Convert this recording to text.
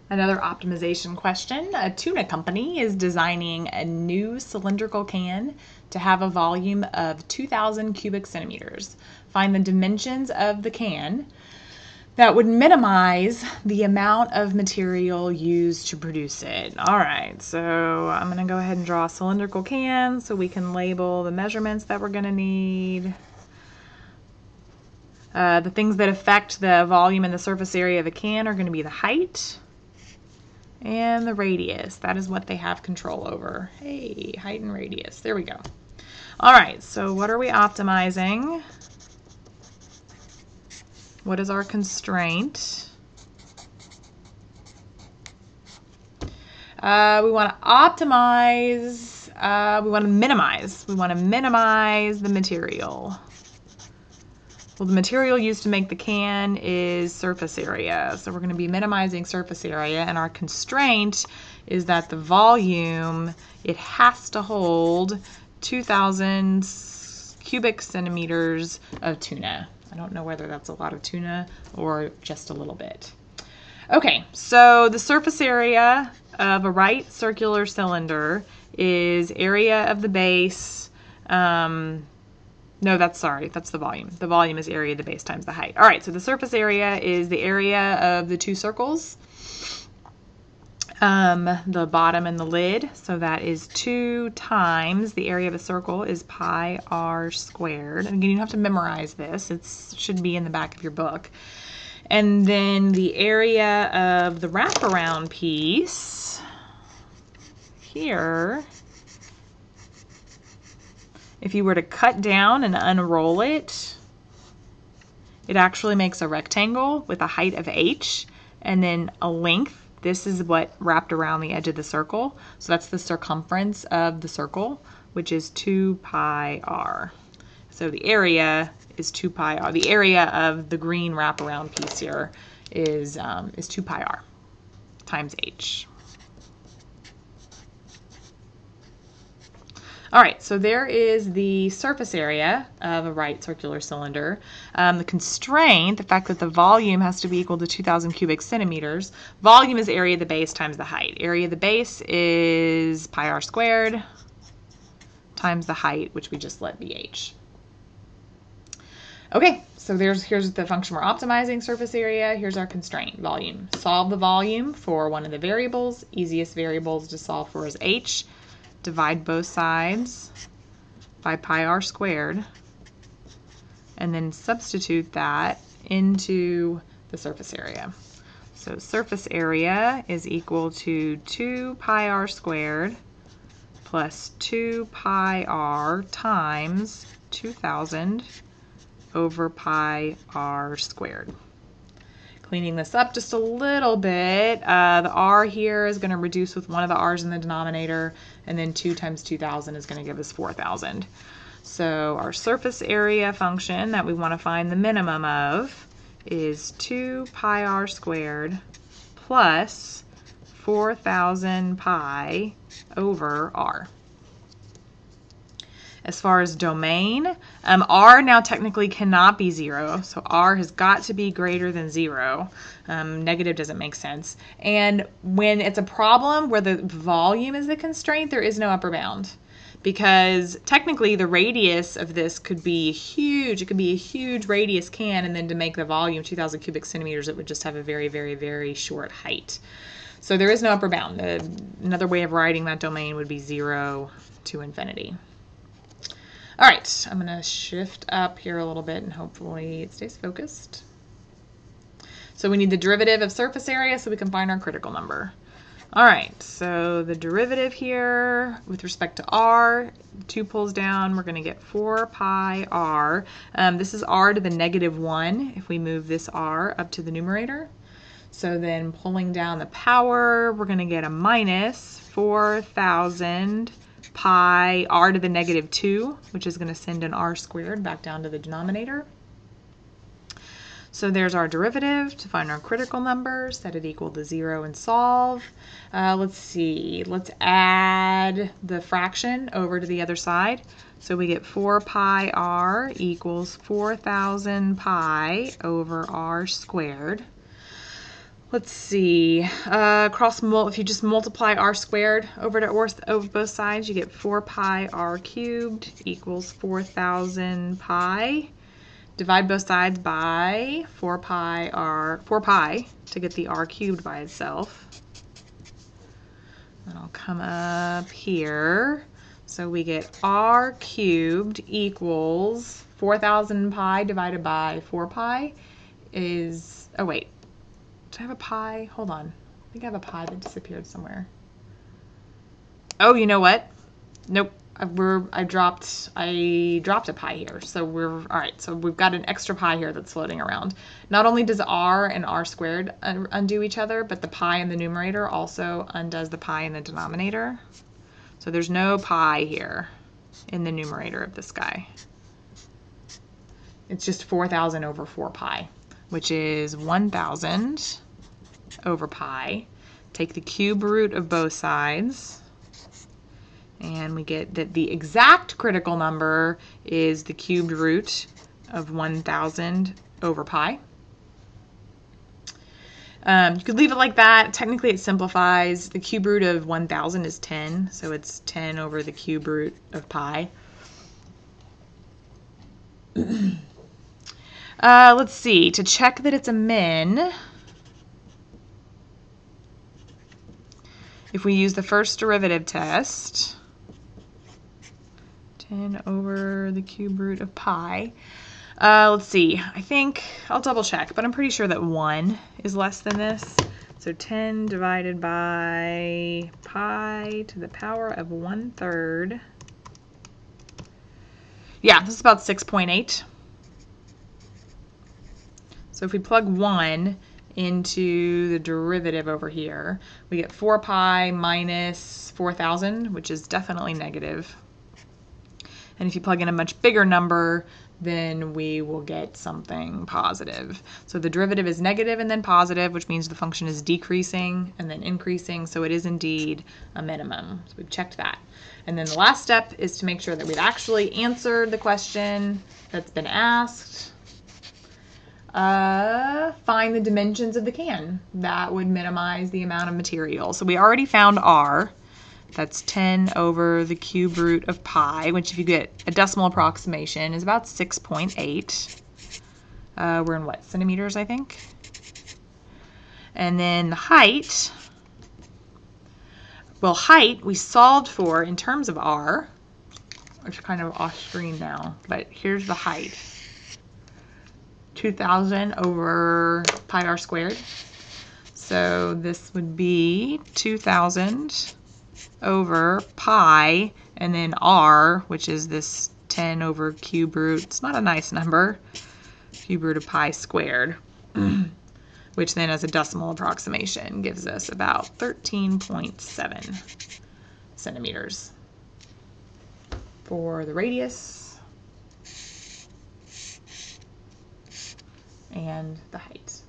Another optimization question. A tuna company is designing a new cylindrical can to have a volume of 2,000 cubic centimeters. Find the dimensions of the can that would minimize the amount of material used to produce it. All right, so I'm going to go ahead and draw a cylindrical can so we can label the measurements that we're going to need. The things that affect the volume and the surface area of a can are going to be the height and the radius. That is what they have control over. Hey, height and radius. There we go. All right, so what are we optimizing? What is our constraint? We want to optimize, we want to minimize. We want to minimize the material. Well, the material used to make the can is surface area. So we're going to be minimizing surface area, and our constraint is that the volume, it has to hold 2,000 cubic centimeters of tuna. I don't know whether that's a lot of tuna or just a little bit. Okay, so the surface area of a right circular cylinder is area of the base. No, that's the volume. The volume is area of the base times the height. All right, so the surface area is the area of the two circles, the bottom and the lid. So that is 2 times the area of a circle is pi r squared. And again, you don't have to memorize this. It should be in the back of your book. And then the area of the wraparound piece here, if you were to cut down and unroll it, it actually makes a rectangle with a height of h and then a length. This is what wrapped around the edge of the circle. So that's the circumference of the circle, which is 2 pi r. So the area is 2 pi r. The area of the green wraparound piece here is 2 pi r times h. All right, so there is the surface area of a right circular cylinder. The constraint, the fact that the volume has to be equal to 2,000 cubic centimeters. Volume is area of the base times the height. Area of the base is pi r squared times the height, which we just let be h. Okay, so here's the function we're optimizing, surface area. Here's our constraint, volume. Solve the volume for one of the variables. Easiest variables to solve for is h. Divide both sides by pi r squared, and then substitute that into the surface area. So surface area is equal to 2 pi r squared plus 2 pi r times 2,000 over pi r squared. Cleaning this up just a little bit, the r here is going to reduce with one of the r's in the denominator, and then 2 times 2,000 is going to give us 4,000. So our surface area function that we want to find the minimum of is 2 pi r squared plus 4,000 pi over r. As far as domain, r now technically cannot be 0, so r has got to be greater than 0. Negative doesn't make sense. And when it's a problem where the volume is the constraint, there is no upper bound, because technically the radius of this could be huge. It could be a huge radius can, and then to make the volume 2,000 cubic centimeters, it would just have a very, very, very short height. So there is no upper bound. Another way of writing that domain would be 0 to infinity. All right, I'm going to shift up here a little bit and hopefully it stays focused. So we need the derivative of surface area so we can find our critical number. All right, so the derivative here with respect to r, 2 pulls down, we're going to get 4 pi r. This is r to the -1 if we move this r up to the numerator. So then pulling down the power, we're going to get a minus 4,000 pi r to the -2, which is going to send an r squared back down to the denominator. So there's our derivative to find our critical number, set it equal to 0 and solve. Let's see, let's add the fraction over to the other side. So we get 4 pi r equals 4,000 pi over r squared. Let's see, if you just multiply r squared over both sides, you get 4 pi r cubed equals 4,000 pi. Divide both sides by 4 pi to get the r cubed by itself. And I'll come up here. So we get r cubed equals 4,000 pi divided by 4 pi is, oh wait, do I have a pi? Hold on. I think I have a pi that disappeared somewhere. Oh, you know what? Nope. I dropped a pi here. So all right. So we've got an extra pi here that's floating around. Not only does r and r squared undo each other, but the pi in the numerator also undoes the pi in the denominator. So there's no pi here in the numerator of this guy. It's just 4,000 over 4 pi, which is 1,000 over pi. Take the cube root of both sides, and we get that the exact critical number is the cubed root of 1,000 over pi. You could leave it like that. Technically it simplifies. The cube root of 1,000 is 10, so it's 10 over the cube root of pi. Let's see, to check that it's a min, if we use the first derivative test, 10 over the cube root of pi, let's see, I think, I'll double check, but I'm pretty sure that 1 is less than this. So 10 divided by pi to the power of 1/3. Yeah, this is about 6.8. So if we plug 1 into the derivative over here, we get 4 pi minus 4,000, which is definitely negative. And if you plug in a much bigger number, then we will get something positive. So the derivative is negative and then positive, which means the function is decreasing and then increasing, so it is indeed a minimum. So we've checked that. And then the last step is to make sure that we've actually answered the question that's been asked. Find the dimensions of the can. That would minimize the amount of material. So we already found r. That's 10 over the cube root of pi, which if you get a decimal approximation is about 6.8. We're in what, centimeters, I think? And then the height. Well, height we solved for in terms of r. It's kind of off screen now, but here's the height. 2,000 over pi r squared. So this would be 2,000 over pi, and then r, which is this 10 over cube root. It's not a nice number. Cube root of pi squared, which then as a decimal approximation gives us about 13.7 centimeters for the radius and the height.